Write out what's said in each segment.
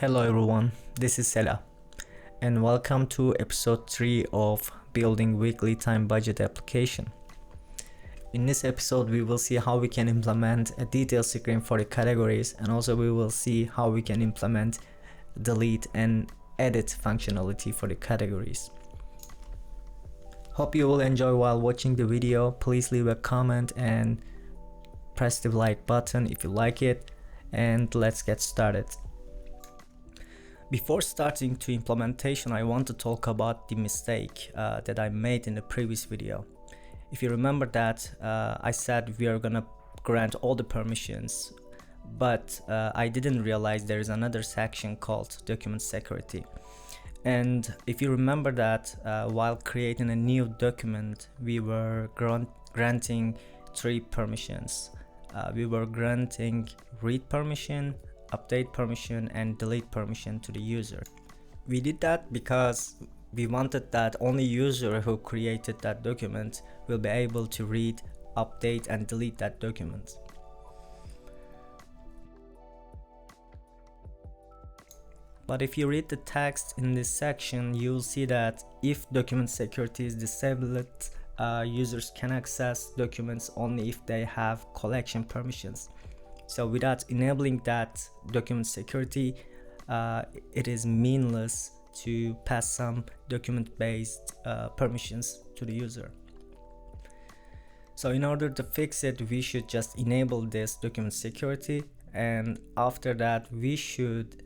Hello everyone, this is Sela and welcome to episode 3 of Building Weekly Time Budget Application. In this episode we will see how we can implement a detail screen for the categories, and also we will see how we can implement delete and edit functionality for the categories. Hope you will enjoy while watching the video. Please leave a comment and press the like button if you like it, and let's get started. Before starting to implementation, I want to talk about the mistake that I made in the previous video. If you remember that, I said we are gonna grant all the permissions, but I didn't realize there is another section called document security. And if you remember that, while creating a new document, we were granting 3 permissions. We were granting read permission, update permission, and delete permission to the user. We did that because we wanted that only user who created that document will be able to read, update, and delete that document. But if you read the text in this section, you'll see that if document security is disabled, users can access documents only if they have collection permissions. So without enabling that document security, it is meaningless to pass some document-based permissions to the user. So in order to fix it, we should just enable this document security, and after that we should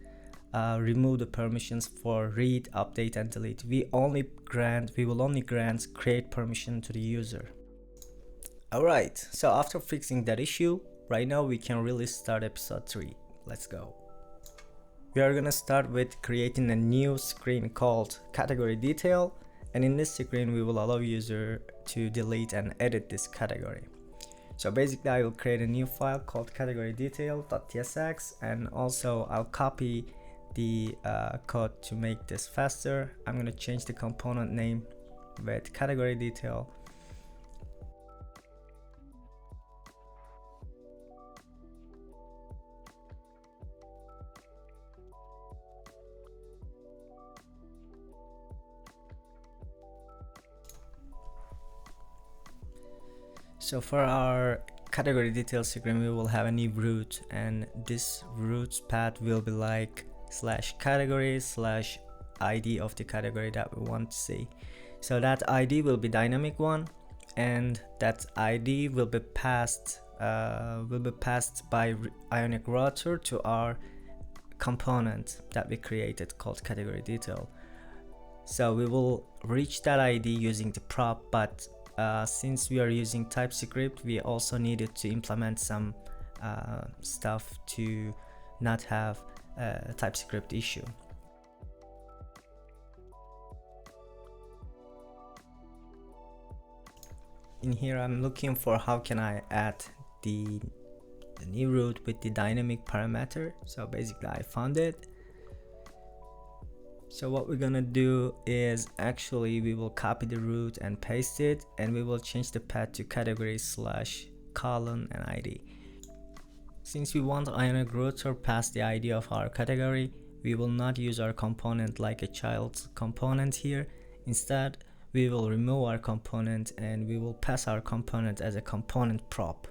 remove the permissions for read, update, and delete. We will only grant create permission to the user. Alright, so after fixing that issue, right now we can really start episode 3. Let's go. We are gonna start with creating a new screen called category detail, and in this screen we will allow user to delete and edit this category. So basically I will create a new file called category detail.tsx, and also I'll copy the code to make this faster. I'm gonna change the component name with category detail. So for our category detail screen, we will have a new root, and this root path will be like /category /id of the category that we want to see. So that ID will be dynamic one, and that ID will be passed by Ionic router to our component that we created called category detail. So we will reach that ID using the prop, but since we are using TypeScript, we also needed to implement some stuff to not have a TypeScript issue. In here I'm looking for how can I add the new root with the dynamic parameter. So basically I found it. So what we're gonna do is actually we will copy the root and paste it, and we will change the path to category /colon and ID. Since we want Ionic router pass the ID of our category, we will not use our component like a child component here. Instead, we will remove our component and we will pass our component as a component prop.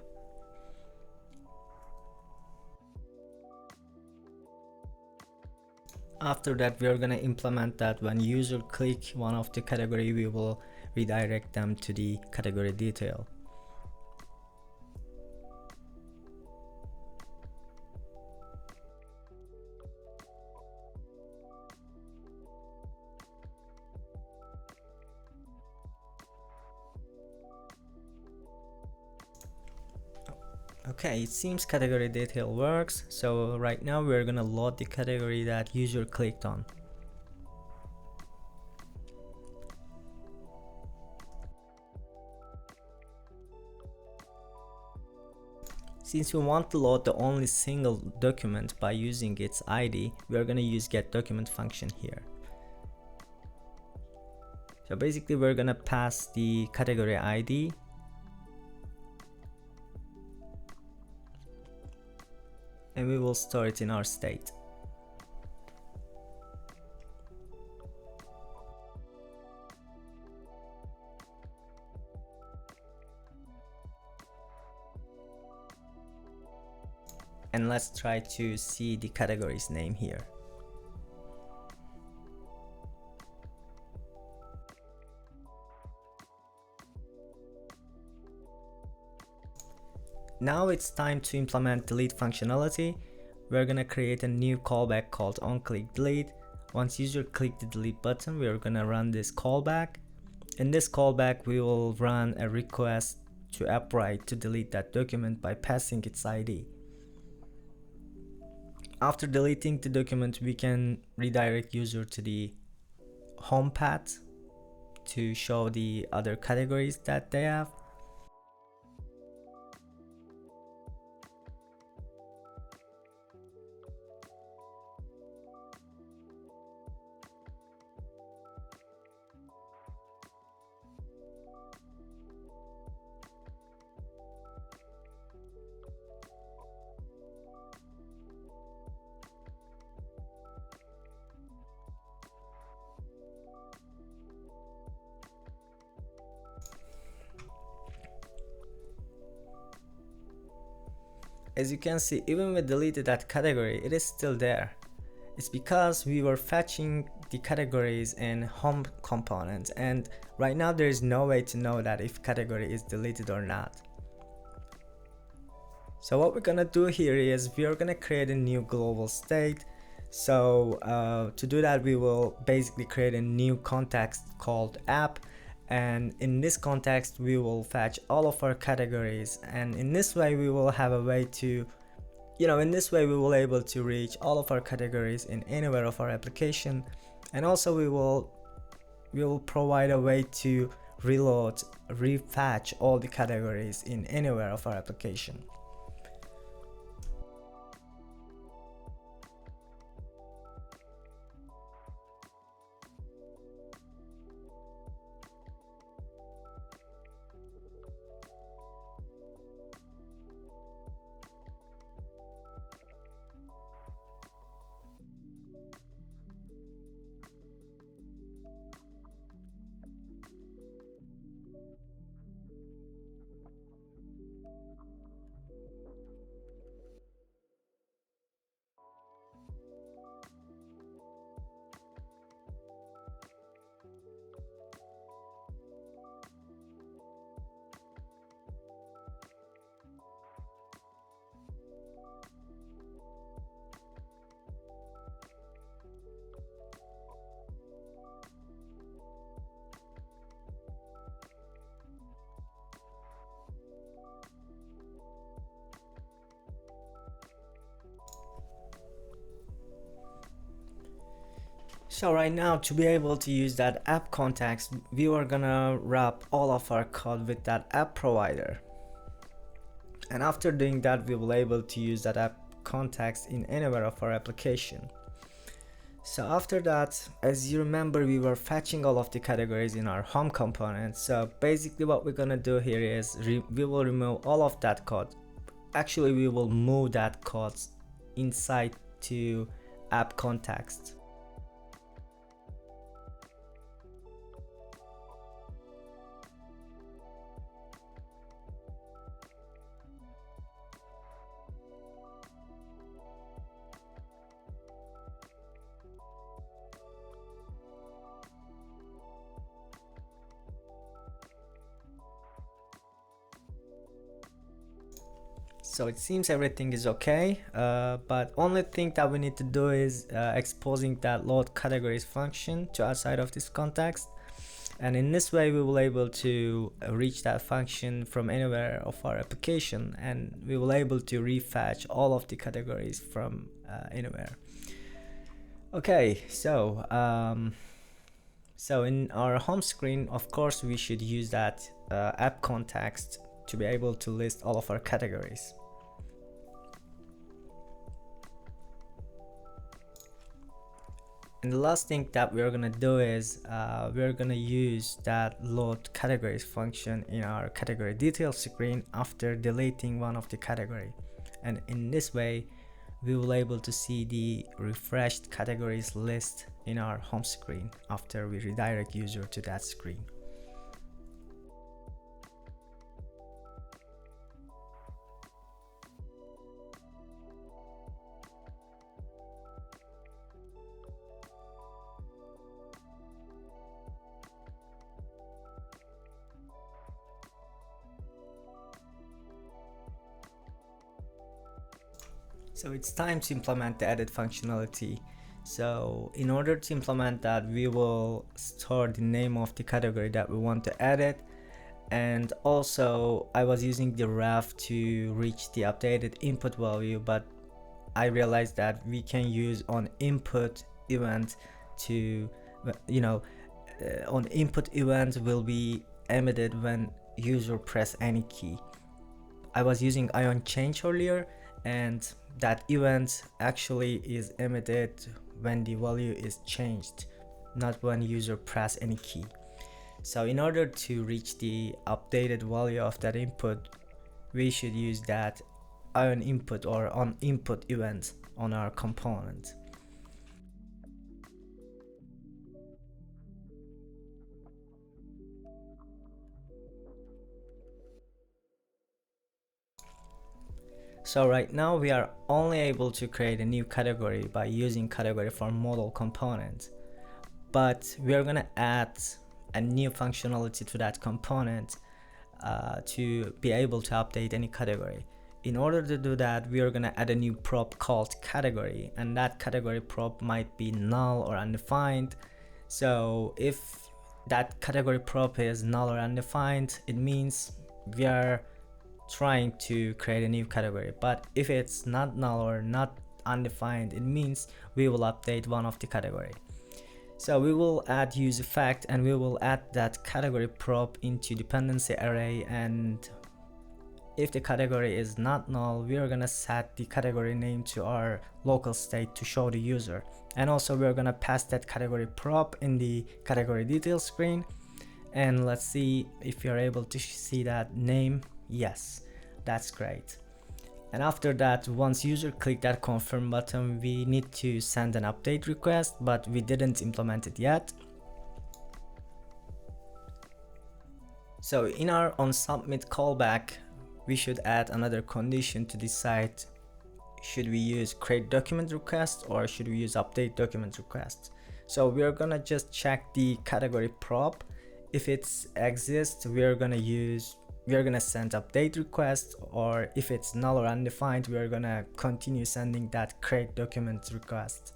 After that, we are gonna implement that when user click one of the category, we will redirect them to the category detail. Okay, it seems category detail works, so right now we're gonna load the category that user clicked on. Since we want to load the only single document by using its ID, we are gonna use getDocument function here. So basically we're gonna pass the category ID and we will store it in our state. and let's try to see the category's name here. Now it's time to implement delete functionality. We're gonna create a new callback called onClickDelete. Once user click the delete button, we're gonna run this callback. In this callback, we will run a request to Appwrite to delete that document by passing its ID. After deleting the document, we can redirect user to the home path to show the other categories that they have. As you can see, even we deleted that category, it is still there. It's because we were fetching the categories in home component, and right now there is no way to know that if category is deleted or not. So what we're gonna do here is we are gonna create a new global state. So to do that, we will basically create a new context called app, and in this context we will fetch all of our categories, and in this way we will have a way to, in this way we will able to reach all of our categories in anywhere of our application, and also we will provide a way to reload, refetch all the categories in anywhere of our application. So right now, to be able to use that app context, we are gonna wrap all of our code with that app provider. And after doing that, we will able to use that app context in anywhere of our application. So after that, as you remember, we were fetching all of the categories in our home component. So basically what we're gonna do here is we will remove all of that code. Actually, we will move that code inside to app context. So it seems everything is okay, but only thing that we need to do is exposing that load categories function to outside of this context, and in this way we will able to reach that function from anywhere of our application, and we will able to refetch all of the categories from anywhere. Okay, so in our home screen, of course we should use that app context to be able to list all of our categories. And the last thing that we're gonna do is we're gonna use that load categories function in our category details screen after deleting one of the category, and in this way we will able to see the refreshed categories list in our home screen after we redirect user to that screen. So it's time to implement the edit functionality. So in order to implement that, we will store the name of the category that we want to edit. And also I was using the ref to reach the updated input value, but I realized that we can use on input event to, on input event will be emitted when user press any key. I was using Ion change earlier, and that event actually is emitted when the value is changed, not when user press any key. So in order to reach the updated value of that input, we should use that Ion input or on input event on our component. So right now we are only able to create a new category by using category for model component, but we are gonna add a new functionality to that component to be able to update any category. In order to do that, we are gonna add a new prop called category, and that category prop might be null or undefined. So if that category prop is null or undefined, it means we are trying to create a new category. But if it's not null or not undefined, it means we will update one of the category. So we will add use effect, and we will add that category prop into dependency array, and if the category is not null, we are gonna set the category name to our local state to show the user. And also we're gonna pass that category prop in the category details screen. And let's see if you're able to see that name. Yes, that's great. And after that, once user click that confirm button, we need to send an update request, but we didn't implement it yet. So in our onSubmit callback, we should add another condition to decide should we use create document request or should we use update document request. So we are gonna just check the category prop. If it exists, we are gonna send update request, or if it's null or undefined, we are gonna continue sending that create document request.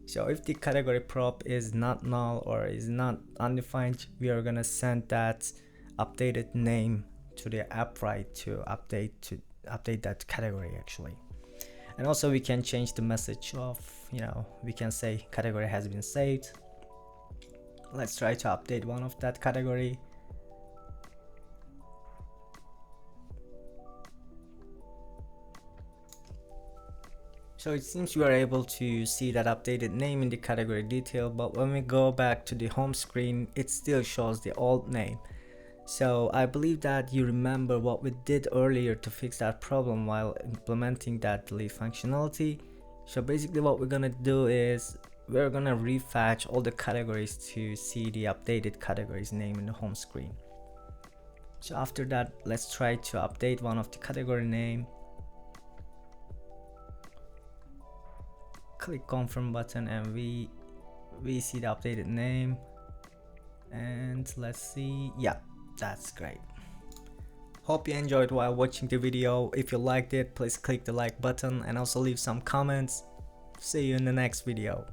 So if the category prop is not null or is not undefined, we are gonna send that updated name to the Appwrite to update that category actually. And also we can change the message of, we can say category has been saved. Let's try to update one of that category. So it seems we are able to see that updated name in the category detail, but when we go back to the home screen, it still shows the old name. So I believe that you remember what we did earlier to fix that problem while implementing that delete functionality. So basically what we're gonna do is we're gonna refetch all the categories to see the updated categories name in the home screen. So after that, let's try to update one of the category name. Click confirm button, and we see the updated name. And let's see, yeah, that's great. Hope you enjoyed while watching the video. If you liked it, please click the like button and also leave some comments. See you in the next video.